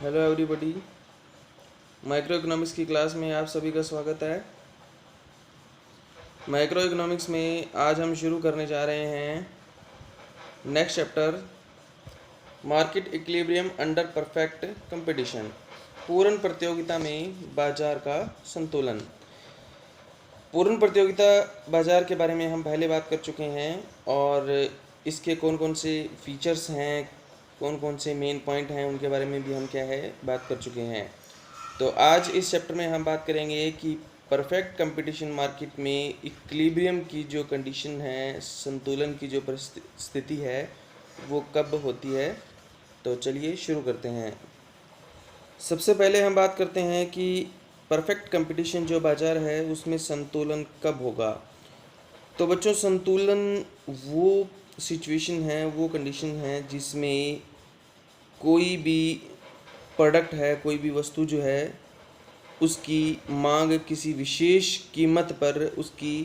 Hello everybody. Micro economics की class में आप सभी का स्वागत है। माइक्रो इकोनॉमिक्स में आज हम शुरू करने जा रहे हैं next chapter, market equilibrium under perfect competition. पूर्ण प्रतियोगिता में बाजार का संतुलन। पूर्ण प्रतियोगिता बाजार के बारे में हम पहले बात कर चुके हैं और इसके कौन कौन से फीचर्स हैं, कौन कौन से मेन पॉइंट हैं, उनके बारे में भी हम क्या है बात कर चुके हैं। तो आज इस चैप्टर में हम बात करेंगे कि परफेक्ट कंपटीशन मार्केट में इक्विलिब्रियम की जो कंडीशन है, संतुलन की जो परिस्थिति है, वो कब होती है। तो चलिए शुरू करते हैं। सबसे पहले हम बात करते हैं कि परफेक्ट कंपटीशन जो बाज़ार है उसमें संतुलन कब होगा। तो बच्चों, संतुलन वो सिचुएशन है, वो कंडीशन है जिसमें कोई भी प्रोडक्ट है, कोई भी वस्तु जो है, उसकी मांग किसी विशेष कीमत पर उसकी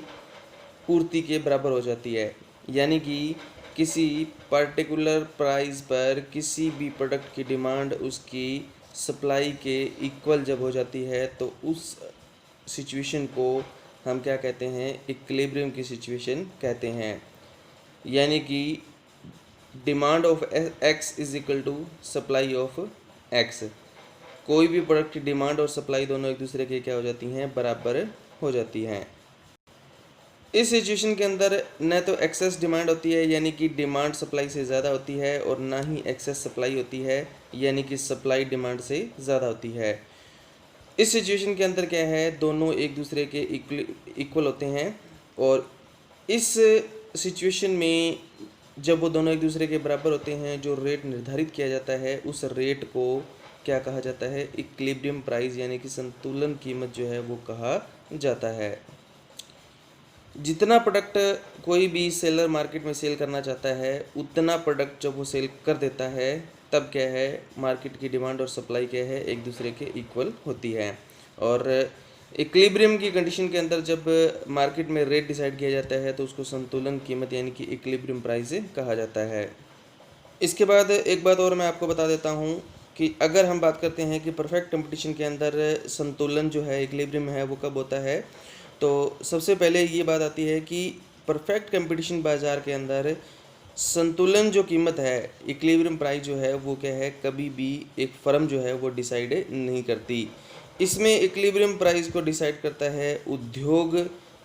पूर्ति के बराबर हो जाती है। यानी कि किसी पर्टिकुलर प्राइस पर किसी भी प्रोडक्ट की डिमांड उसकी सप्लाई के इक्वल जब हो जाती है, तो उस सिचुएशन को हम क्या कहते हैं, इक्विलिब्रियम की सिचुएशन कहते हैं। यानी कि demand of X is equal to supply of X. कोई भी प्रोडक्ट की डिमांड और सप्लाई दोनों एक दूसरे के क्या हो जाती हैं, बराबर हो जाती हैं। इस सिचुएशन के अंदर न तो एक्सेस डिमांड होती है, यानी कि डिमांड सप्लाई से ज़्यादा होती है, और ना ही एक्सेस सप्लाई होती है, यानी कि सप्लाई डिमांड से ज़्यादा होती है। इस सिचुएशन के अंदर क्या है, दोनों एक दूसरे के इक्वल होते हैं। और इस सिचुएशन में जब वो दोनों एक दूसरे के बराबर होते हैं, जो रेट निर्धारित किया जाता है उस रेट को क्या कहा जाता है, इक्विलिब्रियम प्राइस, यानी कि संतुलन कीमत जो है वो कहा जाता है। जितना प्रोडक्ट कोई भी सेलर मार्केट में सेल करना चाहता है, उतना प्रोडक्ट जब वो सेल कर देता है, तब क्या है, मार्केट की डिमांड और सप्लाई क्या है, एक दूसरे के इक्वल होती है। और इक्विलिब्रियम की कंडीशन के अंदर जब मार्केट में रेट डिसाइड किया जाता है, तो उसको संतुलन कीमत यानी कि इक्विलिब्रियम प्राइस कहा जाता है। इसके बाद एक बात और मैं आपको बता देता हूँ कि अगर हम बात करते हैं कि परफेक्ट कंपटीशन के अंदर संतुलन जो है, इक्विलिब्रियम है, वो कब होता है। तो सबसे पहले ये बात आती है कि परफेक्ट कंपटीशन बाज़ार के अंदर संतुलन जो कीमत है, इक्विलिब्रियम प्राइस जो है, वो क्या है, कभी भी एक फर्म जो है वो डिसाइड नहीं करती। इसमें इक्विलिब्रियम प्राइस को डिसाइड करता है उद्योग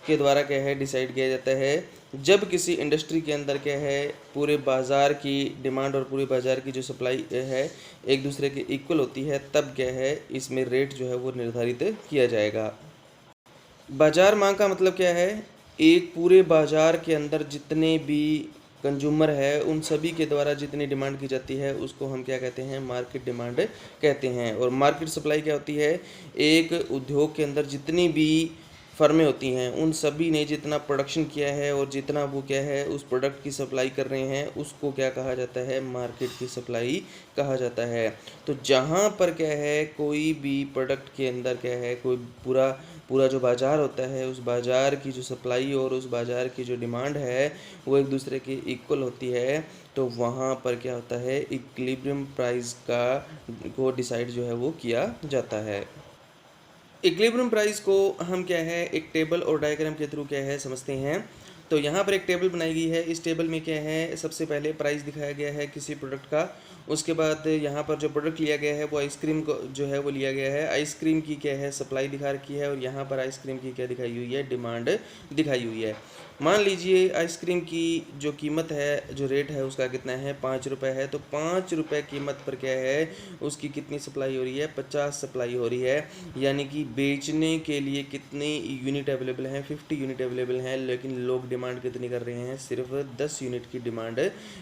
के द्वारा क्या है, डिसाइड किया जाता है। जब किसी इंडस्ट्री के अंदर क्या है, पूरे बाज़ार की डिमांड और पूरे बाज़ार की जो सप्लाई है एक दूसरे के इक्वल होती है, तब क्या है, इसमें रेट जो है वो निर्धारित किया जाएगा। बाज़ार मांग का मतलब क्या है, एक पूरे बाज़ार के अंदर जितने भी कंज्यूमर है, उन सभी के द्वारा जितनी डिमांड की जाती है उसको हम क्या कहते हैं, मार्केट डिमांड कहते हैं। और मार्केट सप्लाई क्या होती है, एक उद्योग के अंदर जितनी भी फर्में होती हैं, उन सभी ने जितना प्रोडक्शन किया है और जितना वो क्या है उस प्रोडक्ट की सप्लाई कर रहे हैं, उसको क्या कहा जाता है, मार्केट की सप्लाई कहा जाता है। तो जहाँ पर क्या है, कोई भी प्रोडक्ट के अंदर क्या है, कोई पूरा पूरा जो बाज़ार होता है, उस बाज़ार की जो सप्लाई और उस बाज़ार की जो डिमांड है वो एक दूसरे के इक्वल होती है, तो वहाँ पर क्या होता है, इक्विलिब्रियम प्राइस को डिसाइड जो है वो किया जाता है। इक्विलिब्रियम प्राइस को हम क्या है, एक टेबल और डायग्राम के थ्रू क्या है समझते हैं। तो यहाँ पर एक टेबल बनाई गई है। इस टेबल में क्या है, सबसे पहले प्राइस दिखाया गया है किसी प्रोडक्ट का। उसके बाद यहाँ पर जो प्रोडक्ट लिया गया है वो आइसक्रीम को जो है वो लिया गया है। आइसक्रीम की क्या है, सप्लाई दिखा रखी है, और यहाँ पर आइसक्रीम की क्या दिखाई हुई है, डिमांड दिखाई हुई है। मान लीजिए आइसक्रीम की जो कीमत है, जो रेट है उसका कितना है, 5 रुपये है। तो 5 रुपये कीमत पर क्या है, उसकी कितनी सप्लाई हो रही है, 50 सप्लाई हो रही है। यानी कि बेचने के लिए कितनी यूनिट अवेलेबल हैं, 50 यूनिट अवेलेबल हैं, लेकिन लोग डिमांड कितनी कर रहे हैं, सिर्फ 10 यूनिट की डिमांड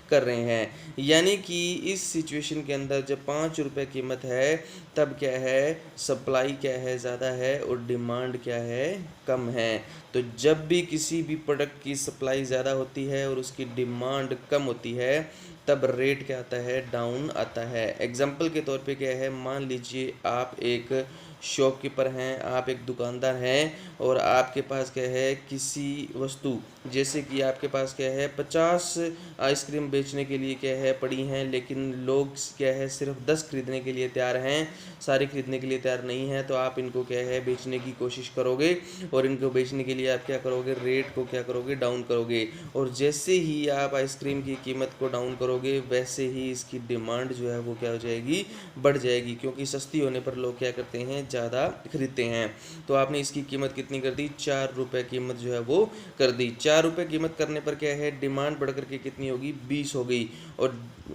कर रहे हैं। यानी कि इस सिचुएशन के अंदर जब 5 रुपये कीमत है, तब क्या है, सप्लाई क्या है, ज़्यादा है, और डिमांड क्या है, कम है। तो जब भी किसी भी प्रोडक्ट की सप्लाई ज़्यादा होती है और उसकी डिमांड कम होती है, तब रेट क्या आता है, डाउन आता है। एग्जाम्पल के तौर पे क्या है, मान लीजिए आप एक शॉपकीपर हैं, आप एक दुकानदार हैं, और आपके पास क्या है, किसी वस्तु जैसे कि आपके पास क्या है 50 आइसक्रीम बेचने के लिए क्या है पड़ी हैं, लेकिन लोग क्या है सिर्फ 10 खरीदने के लिए तैयार हैं, सारे खरीदने के लिए तैयार नहीं हैं। तो आप इनको क्या है बेचने की कोशिश करोगे, और इनको बेचने के लिए आप क्या करोगे, रेट को क्या करोगे, डाउन करोगे। और जैसे ही आप आइसक्रीम की कीमत को डाउन करोगे, वैसे ही इसकी डिमांड जो है वो क्या हो जाएगी, बढ़ जाएगी, क्योंकि सस्ती होने पर लोग क्या करते हैं, ज़्यादा खरीदते हैं। तो आपने इसकी कीमत कितनी कर दी, 4 रुपये कीमत जो है वो कर दी। 4 रुपये कीमत करने पर क्या है, डिमांड बढ़ करके कितनी होगी, 20 हो गई।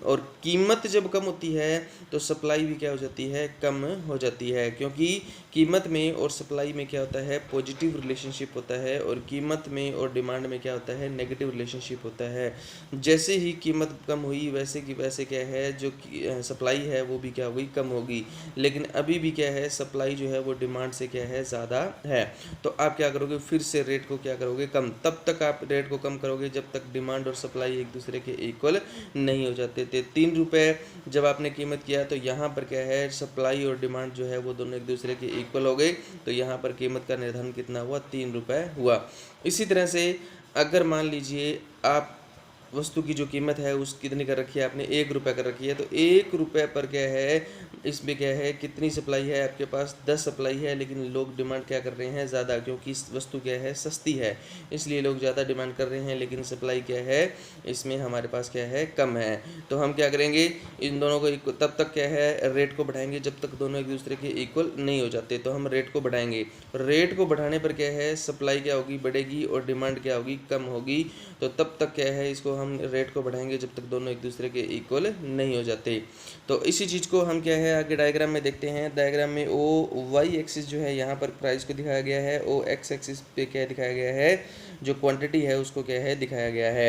और कीमत जब कम होती है तो सप्लाई भी क्या हो जाती है, कम हो जाती है, क्योंकि कीमत में और सप्लाई में क्या होता है, पॉजिटिव रिलेशनशिप होता है, और कीमत में और डिमांड में क्या होता है, नेगेटिव रिलेशनशिप होता है। जैसे ही कीमत कम हुई वैसे की वैसे क्या है, जो सप्लाई है वो भी क्या होगी, कम होगी। लेकिन अभी भी क्या है, सप्लाई जो है वो डिमांड से क्या है, ज़्यादा है। तो आप क्या करोगे, फिर से रेट को क्या करोगे, कम। तब तक आप रेट को कम करोगे जब तक डिमांड और सप्लाई एक दूसरे के इक्वल नहीं हो जाते थे। 3 रुपये जब आपने कीमत किया तो यहाँ पर क्या है, सप्लाई और डिमांड जो है वो दोनों एक दूसरे के इक्वल हो गए, तो यहाँ पर कीमत का निर्धारण कितना हुआ, 3 रुपये हुआ। इसी तरह से अगर मान लीजिए आप वस्तु की जो कीमत है उस कितनी कर रखी है आपने, 1 रुपये कर रखी है, तो 1 रुपये पर क्या है, इसमें क्या है, कितनी सप्लाई है आपके पास, 10 सप्लाई है, लेकिन लोग डिमांड क्या कर रहे हैं, ज़्यादा, क्योंकि इस वस्तु क्या है, सस्ती है, इसलिए लोग ज़्यादा डिमांड कर रहे हैं, लेकिन सप्लाई क्या है, इसमें हमारे पास क्या है, कम है। तो हम क्या करेंगे, इन दोनों को तब तक क्या है, रेट को बढ़ाएंगे जब तक दोनों एक दूसरे के इक्वल नहीं हो जाते। तो हम रेट को बढ़ाएंगे, रेट को बढ़ाने पर क्या है, सप्लाई क्या होगी, बढ़ेगी, और डिमांड क्या होगी, कम होगी। तो तब तक क्या है, इसको हम रेट को बढ़ाएंगे जब तक दोनों एक दूसरे के इक्वल नहीं हो जाते। तो इसी चीज़ को हम क्या है, आगे डायग्राम में देखते हैं। डायग्राम में ओ वाई एक्सिस जो है यहाँ पर प्राइस को दिखाया गया है, ओ एक्स एक्सिस पे क्या दिखाया गया है, जो क्वांटिटी है उसको क्या है, दिखाया गया है।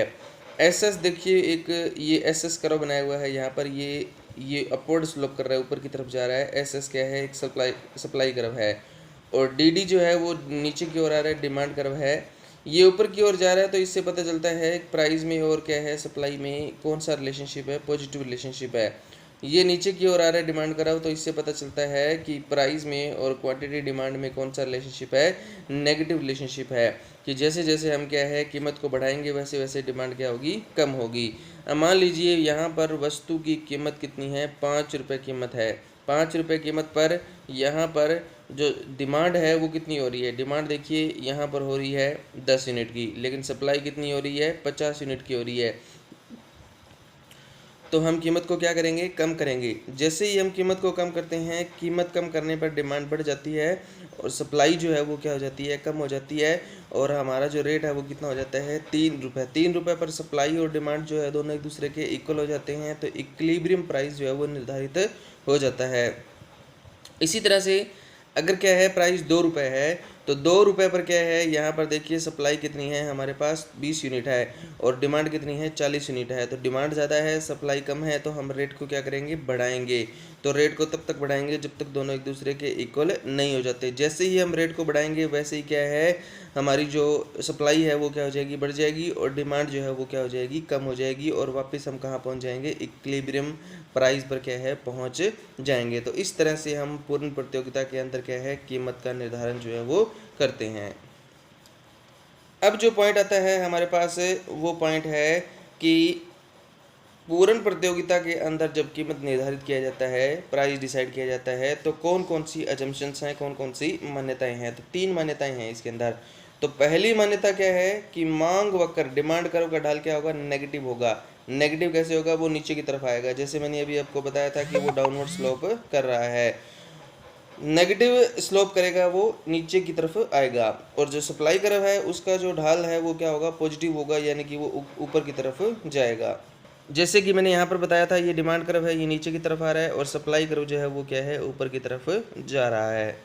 एस एस देखिए, एक ये एस एस कर्व बनाया हुआ है यहाँ पर, ये अपवर्ड स्लोप कर रहा है, ऊपर की तरफ जा रहा है। एस एस क्या है, एक सप्लाई कर्व है, और डी डी जो है वो नीचे की ओर आ रहा है, डिमांड कर्व है। ये ऊपर की ओर जा रहा है, तो इससे पता चलता है प्राइस में और क्या है, सप्लाई में कौन सा रिलेशनशिप है, पॉजिटिव रिलेशनशिप है। ये नीचे की ओर आ रहा है, डिमांड कराओ, तो इससे पता चलता है कि प्राइस में और क्वांटिटी डिमांड में कौन सा रिलेशनशिप है, नेगेटिव रिलेशनशिप है। कि जैसे जैसे हम क्या है, कीमत को बढ़ाएंगे वैसे वैसे डिमांड क्या होगी, कम होगी। अब मान लीजिए यहाँ पर वस्तु की कीमत कितनी है, 5 रुपये कीमत है। 5 रुपये कीमत पर यहाँ पर जो डिमांड है वो कितनी हो रही है, डिमांड देखिए यहाँ पर हो रही है 10 यूनिट की, लेकिन सप्लाई कितनी हो रही है, 50 यूनिट की हो रही है। तो हम कीमत को क्या करेंगे, कम करेंगे। जैसे ही हम कीमत को कम करते हैं, कीमत कम करने पर डिमांड बढ़ जाती है, और सप्लाई जो है वो क्या हो जाती है, कम हो जाती है, और हमारा जो रेट है वो कितना हो जाता है, 3 रुपये। 3 रुपये पर सप्लाई और डिमांड जो है दोनों एक दूसरे के इक्वल हो जाते हैं, तो इक्विलिब्रियम प्राइस जो है वो निर्धारित हो जाता है। इसी तरह से अगर क्या है, प्राइस 2 रुपये है, तो 2 रुपये पर क्या है, यहाँ पर देखिए सप्लाई कितनी है, हमारे पास 20 यूनिट है, और डिमांड कितनी है, 40 यूनिट है। तो डिमांड ज़्यादा है, सप्लाई कम है, तो हम रेट को क्या करेंगे, बढ़ाएंगे। तो रेट को तब तक बढ़ाएंगे जब तक दोनों एक दूसरे के इक्वल नहीं हो जाते। जैसे ही हम रेट को बढ़ाएंगे वैसे ही क्या है, हमारी जो सप्लाई है वो क्या हो जाएगी, बढ़ जाएगी, और डिमांड जो है वो क्या हो जाएगी, कम हो जाएगी, और वापस हम कहाँ पहुँच जाएंगे, इक्विलिब्रियम प्राइस पर क्या है, पहुँच जाएंगे। तो इस तरह से हम पूर्ण प्रतियोगिता के अंदर क्या है, कीमत का निर्धारण जो है वो करते हैं। अब जो पॉइंट आता है हमारे पास, वो पॉइंट है कि पूर्ण प्रतियोगिता के अंदर जब कीमत निर्धारित किया जाता है, प्राइस डिसाइड किया जाता है, तो कौन कौन सी अजम्पशंस हैं, कौन कौन सी मान्यताएं हैं। तो 3 मान्यताएं हैं इसके अंदर। तो पहली मान्यता क्या है कि मांग वक्र, डिमांड कर्व का ढाल क्या होगा, नेगेटिव होगा। नेगेटिव कैसे होगा, वो नीचे की तरफ आएगा, जैसे मैंने अभी आपको बताया था कि वो डाउनवर्ड स्लोप कर रहा है। नेगेटिव स्लोप करेगा, वो नीचे की तरफ आएगा। और जो सप्लाई कर्व है उसका जो ढाल है वो क्या होगा, पॉजिटिव होगा, यानी कि वो ऊपर की तरफ जाएगा। जैसे कि मैंने यहाँ पर बताया था, ये डिमांड कर्व है, ये नीचे की तरफ आ रहा है, और सप्लाई कर्व जो है वो क्या है, ऊपर की तरफ जा रहा है।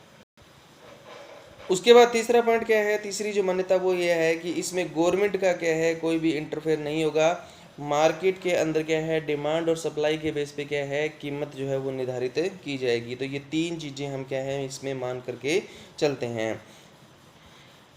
उसके बाद तीसरा पॉइंट क्या है, तीसरी जो मान्यता वो ये है कि इसमें गवर्नमेंट का क्या है, कोई भी इंटरफेयर नहीं होगा। मार्केट के अंदर क्या है, डिमांड और सप्लाई के बेस पे क्या है, कीमत जो है वो निर्धारित की जाएगी। तो ये 3 चीज़ें हम क्या है, इसमें मान करके चलते हैं।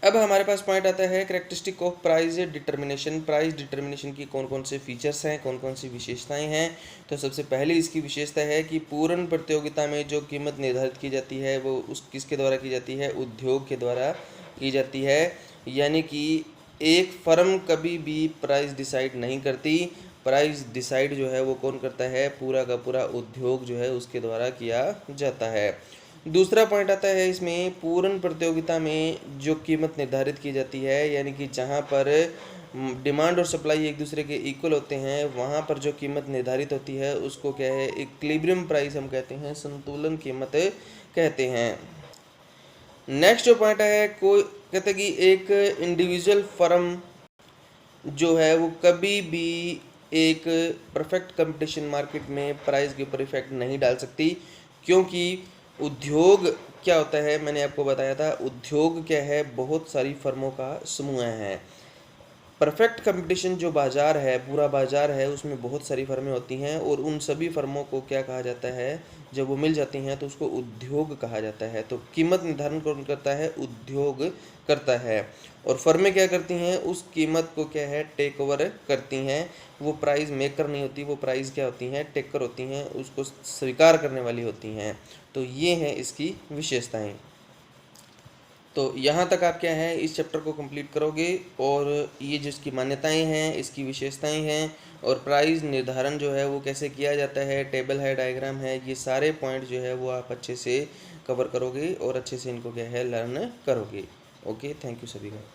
अब हमारे पास पॉइंट आता है characteristic of price determination. Price determination की कौन कौन से फीचर्स हैं, कौन कौन सी विशेषताएं हैं। तो सबसे पहले इसकी विशेषता है कि पूर्ण प्रतियोगिता में जो कीमत निर्धारित की जाती है वो उस किसके द्वारा की जाती है, उद्योग के द्वारा की जाती है। यानी कि एक फर्म कभी भी प्राइस डिसाइड नहीं करती, प्राइस डिसाइड जो है वो कौन करता है, पूरा का पूरा उद्योग जो है उसके द्वारा किया जाता है। दूसरा पॉइंट आता है इसमें, पूर्ण प्रतियोगिता में जो कीमत निर्धारित की जाती है, यानी कि जहाँ पर डिमांड और सप्लाई एक दूसरे के इक्वल होते हैं, वहाँ पर जो कीमत निर्धारित होती है उसको क्या है, इक्विलिब्रियम प्राइस हम कहते हैं, संतुलन कीमत कहते हैं। नेक्स्ट जो पॉइंट है, कोई कहते हैं कि एक इंडिविजुअल फर्म जो है वो कभी भी एक परफेक्ट कंपटीशन मार्केट में प्राइस के ऊपर इफेक्ट नहीं डाल सकती, क्योंकि उद्योग क्या होता है, मैंने आपको बताया था, उद्योग क्या है, बहुत सारी फर्मों का समूह है। परफेक्ट कंपटीशन जो बाज़ार है, पूरा बाज़ार है, उसमें बहुत सारी फर्में होती हैं और उन सभी फर्मों को क्या कहा जाता है, जब वो मिल जाती हैं तो उसको उद्योग कहा जाता है। तो कीमत निर्धारण कौन करता है, उद्योग करता है। और फर्में क्या करती हैं, उस कीमत को क्या है, टेक ओवर करती हैं। वो प्राइस मेकर नहीं होती, वो प्राइस क्या होती हैं, टेकर होती हैं, उसको स्वीकार करने वाली होती हैं। तो ये हैं इसकी विशेषताएँ। तो यहाँ तक आप क्या है, इस चैप्टर को कंप्लीट करोगे और ये जिसकी मान्यताएं हैं, इसकी विशेषताएं हैं, और प्राइस निर्धारण जो है वो कैसे किया जाता है, टेबल है, डायग्राम है, ये सारे पॉइंट जो है वो आप अच्छे से कवर करोगे और अच्छे से इनको क्या है, लर्न करोगे। ओके, थैंक यू सभी का।